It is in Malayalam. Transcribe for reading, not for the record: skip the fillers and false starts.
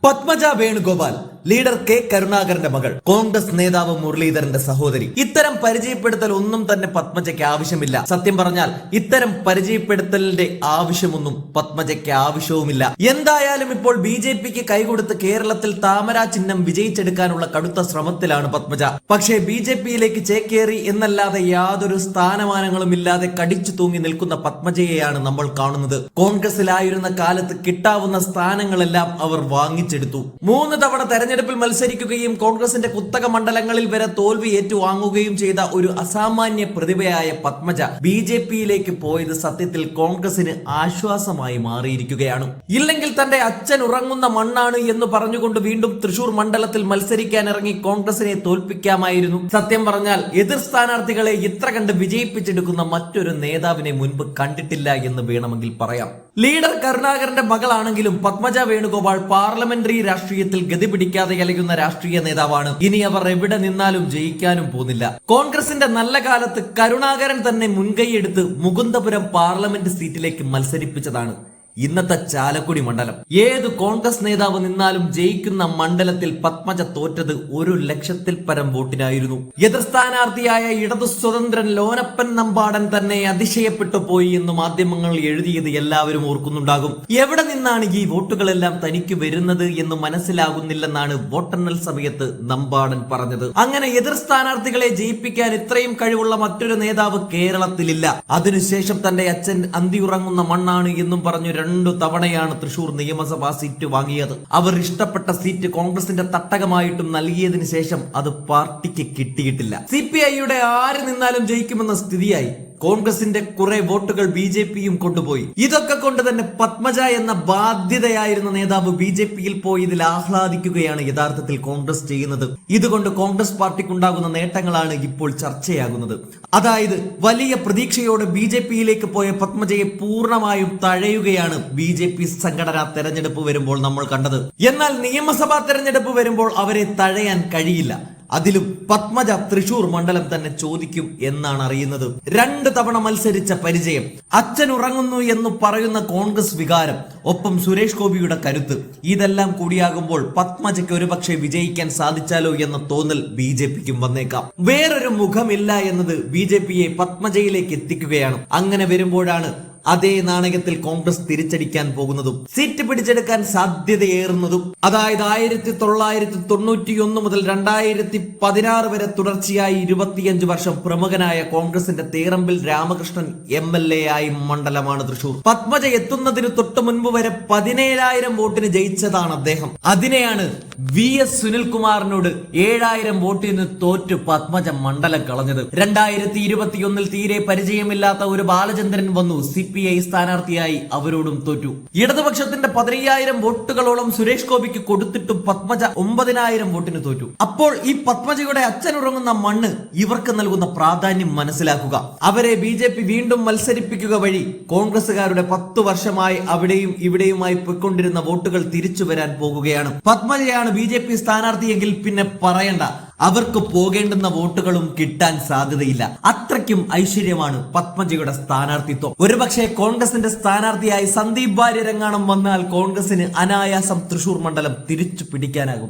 പത്മജ വേണുഗോപാൽ ലീഡർ കെ കരുണാകരന്റെ മകൾ, കോൺഗ്രസ് നേതാവ് മുരളീധരന്റെ സഹോദരി. ഇത്തരം പരിചയപ്പെടുത്തൽ ഒന്നും തന്നെ പത്മജയ്ക്ക് ആവശ്യമില്ല. സത്യം പറഞ്ഞാൽ ഇത്തരം പരിചയപ്പെടുത്തലിന്റെ ആവശ്യമൊന്നും പത്മജയ്ക്ക് ആവശ്യവുമില്ല. എന്തായാലും ഇപ്പോൾ BJPക്ക് കൈകൊടുത്ത് കേരളത്തിൽ താമര ചിഹ്നം വിജയിച്ചെടുക്കാനുള്ള കടുത്ത ശ്രമത്തിലാണ് പത്മജ. പക്ഷേ BJPയിലേക്ക് ചേക്കേറി എന്നല്ലാതെ യാതൊരു സ്ഥാനമാനങ്ങളും ഇല്ലാതെ കടിച്ചു തൂങ്ങി നിൽക്കുന്ന പത്മജയെയാണ് നമ്മൾ കാണുന്നത്. കോൺഗ്രസിലായിരുന്ന കാലത്ത് കിട്ടാവുന്ന സ്ഥാനങ്ങളെല്ലാം അവർ വാങ്ങിച്ചെടുത്തു. 3 തവണ തെരഞ്ഞെടുപ്പിൽ മത്സരിക്കുകയും കോൺഗ്രസിന്റെ കുത്തക മണ്ഡലങ്ങളിൽ വരെ തോൽവി ഏറ്റുവാങ്ങുകയും ചെയ്ത ഒരു അസാമാന്യ പ്രതിഭയായ പത്മജ BJPയിലേക്ക് പോയത് സത്യത്തിൽ കോൺഗ്രസിന് ആശ്വാസമായി മാറിയിരിക്കുകയാണ്. ഇല്ലെങ്കിൽ തന്റെ അച്ഛൻ ഉറങ്ങുന്ന മണ്ണാണ് എന്ന് പറഞ്ഞുകൊണ്ട് വീണ്ടും തൃശൂർ മണ്ഡലത്തിൽ മത്സരിക്കാൻ ഇറങ്ങി കോൺഗ്രസിനെ തോൽപ്പിക്കാമായിരുന്നു. സത്യം പറഞ്ഞാൽ എതിർ സ്ഥാനാർത്ഥികളെ ഇത്ര കണ്ട് വിജയിപ്പിച്ചെടുക്കുന്ന മറ്റൊരു നേതാവിനെ മുൻപ് കണ്ടിട്ടില്ല എന്ന് വേണമെങ്കിൽ പറയാം. ലീഡർ കരുണാകരന്റെ മകളാണെങ്കിലും പത്മജ വേണുഗോപാൽ പാർലമെന്ററി രാഷ്ട്രീയത്തിൽ ഗതി പിടിക്കാതെ അലയുന്ന രാഷ്ട്രീയ നേതാവാണ്. ഇനി അവർ എവിടെ നിന്നാലും ജയിക്കാനും പോകുന്നില്ല. കോൺഗ്രസിന്റെ നല്ല കാലത്ത് കരുണാകരൻ തന്നെ മുൻകൈയെടുത്ത് മുകുന്ദപുരം പാർലമെന്റ് സീറ്റിലേക്ക് മത്സരിപ്പിച്ചതാണ് ഇന്നത്തെ ചാലക്കുടി മണ്ഡലം. ഏത് കോൺഗ്രസ് നേതാവ് നിന്നാലും ജയിക്കുന്ന മണ്ഡലത്തിൽ പത്മജ തോറ്റത് 1 ലക്ഷത്തിൽ പരം വോട്ടിനായിരുന്നു. എതിർ സ്ഥാനാർത്ഥിയായ ഇടതു സ്വതന്ത്രൻ ലോനപ്പൻ നമ്പാടൻ തന്നെ അതിശയപ്പെട്ടു പോയി എന്ന് മാധ്യമങ്ങൾ എഴുതിയത് എല്ലാവരും ഓർക്കുന്നുണ്ടാകും. എവിടെ നിന്നാണ് ഈ വോട്ടുകളെല്ലാം തനിക്ക് വരുന്നത് എന്ന് മനസ്സിലാകുന്നില്ലെന്നാണ് വോട്ടെണ്ണൽ സമയത്ത് നമ്പാടൻ പറഞ്ഞത്. അങ്ങനെ എതിർ സ്ഥാനാർത്ഥികളെ ജയിപ്പിക്കാൻ ഇത്രയും കഴിവുള്ള മറ്റൊരു നേതാവ് കേരളത്തിലില്ല. അതിനുശേഷം തന്റെ അച്ഛൻ അന്തിയുറങ്ങുന്ന മണ്ണാണ് എന്നും പറഞ്ഞു 2 തവണയാണ് തൃശൂർ നിയമസഭാ സീറ്റ് വാങ്ങിയത്. അവർ ഇഷ്ടപ്പെട്ട സീറ്റ് കോൺഗ്രസിന്റെ തട്ടകമായിട്ടും നൽകിയതിനു ശേഷം അത് പാർട്ടിക്ക് കിട്ടിയിട്ടില്ല. CPIയുടെ ആര് നിന്നാലും ജയിക്കുമെന്ന സ്ഥിതിയായി. കോൺഗ്രസിന്റെ കുറെ വോട്ടുകൾ BJPയും കൊണ്ടുപോയി. ഇതൊക്കെ കൊണ്ട് തന്നെ പത്മജ എന്ന ബാധ്യതയായിരുന്ന നേതാവ് BJPയിൽ പോയി ഇതിൽ ആഹ്ലാദിക്കുകയാണ് യഥാർത്ഥത്തിൽ കോൺഗ്രസ് ചെയ്യുന്നത്. ഇതുകൊണ്ട് കോൺഗ്രസ് പാർട്ടിക്കുണ്ടാകുന്ന നേട്ടങ്ങളാണ് ഇപ്പോൾ ചർച്ചയാകുന്നത്. അതായത് വലിയ പ്രതീക്ഷയോടെ BJPയിലേക്ക് പോയ പത്മജയെ പൂർണ്ണമായും തഴയുകയാണ് BJP സംഘടനാ തെരഞ്ഞെടുപ്പ് വരുമ്പോൾ നമ്മൾ കണ്ടത്. എന്നാൽ നിയമസഭാ തെരഞ്ഞെടുപ്പ് വരുമ്പോൾ അവരെ തഴയാൻ കഴിയില്ല. അതിലും പത്മജ തൃശൂർ മണ്ഡലം തന്നെ ചോദിക്കും എന്നാണ് അറിയുന്നത്. 2 തവണ മത്സരിച്ച പരിചയം, അച്ഛൻ ഉറങ്ങുന്നു എന്ന് പറയുന്ന കോൺഗ്രസ് വികാരം, ഒപ്പം സുരേഷ് ഗോപിയുടെ കരുത്ത്, ഇതെല്ലാം കൂടിയാകുമ്പോൾ പത്മജയ്ക്ക് ഒരുപക്ഷെ വിജയിക്കാൻ സാധിച്ചാലോ എന്ന തോന്നൽ BJPക്കും വന്നേക്കാം. വേറൊരു മുഖമില്ല എന്നത് BJPയെ പത്മജയിലേക്ക് എത്തിക്കുകയാണ്. അങ്ങനെ വരുമ്പോഴാണ് അതേ നാണയത്തിൽ കോൺഗ്രസ് തിരിച്ചടിക്കാൻ പോകുന്നതും സീറ്റ് പിടിച്ചെടുക്കാൻ സാധ്യതയേറുന്നതും. അതായത് 1991 മുതൽ 2016 വരെ തുടർച്ചയായി 25 വർഷം പ്രമുഖനായ കോൺഗ്രസിന്റെ തേറമ്പിൽ രാമകൃഷ്ണൻ MLA ആയി മണ്ഡലമാണ് തൃശൂർ. പത്മജ എത്തുന്നതിന് തൊട്ട് മുൻപ് വരെ 17,000 വോട്ടിന് ജയിച്ചതാണ് അദ്ദേഹം. അതിനെയാണ് VS സുനിൽകുമാറിനോട് 7,000 വോട്ടിന് തോറ്റു പത്മജ മണ്ഡലം കളഞ്ഞത്. 2021 തീരെ പരിചയമില്ലാത്ത ഒരു ബാലചന്ദ്രൻ വന്നു CPI സ്ഥാനാർത്ഥിയായി, അവരോടും തോറ്റു. ഇടതുപക്ഷത്തിന്റെ 15,000 വോട്ടുകളോളം സുരേഷ് ഗോപിക്ക് കൊടുത്തിട്ടും പത്മജ 9,000 വോട്ടിന് തോറ്റു. അപ്പോൾ ഈ പത്മജയുടെ അച്ഛനുറങ്ങുന്ന മണ്ണ് ഇവർക്ക് നൽകുന്ന പ്രാധാന്യം മനസ്സിലാക്കുക. അവരെ BJP വീണ്ടും മത്സരിപ്പിക്കുക വഴി കോൺഗ്രസുകാരുടെ 10 വർഷമായി അവിടെയും ഇവിടെയുമായി പോയിക്കൊണ്ടിരുന്ന വോട്ടുകൾ തിരിച്ചു വരാൻ പോകുകയാണ്. പത്മജയാണ് BJP സ്ഥാനാർത്ഥിയെങ്കിൽ പിന്നെ പറയണ്ട, അവർക്ക് പോകേണ്ടുന്ന വോട്ടുകളും കിട്ടാൻ സാധ്യതയില്ല. അത്രയ്ക്കും ഐശ്വര്യമാണ് പത്മജയുടെ സ്ഥാനാർത്ഥിത്വം. ഒരുപക്ഷെ കോൺഗ്രസിന്റെ സ്ഥാനാർത്ഥിയായി സന്ദീപ് വാര്യരെങ്ങാനും വന്നാൽ കോൺഗ്രസിന് അനായാസം തൃശൂർ മണ്ഡലം തിരിച്ചു പിടിക്കാനാകും.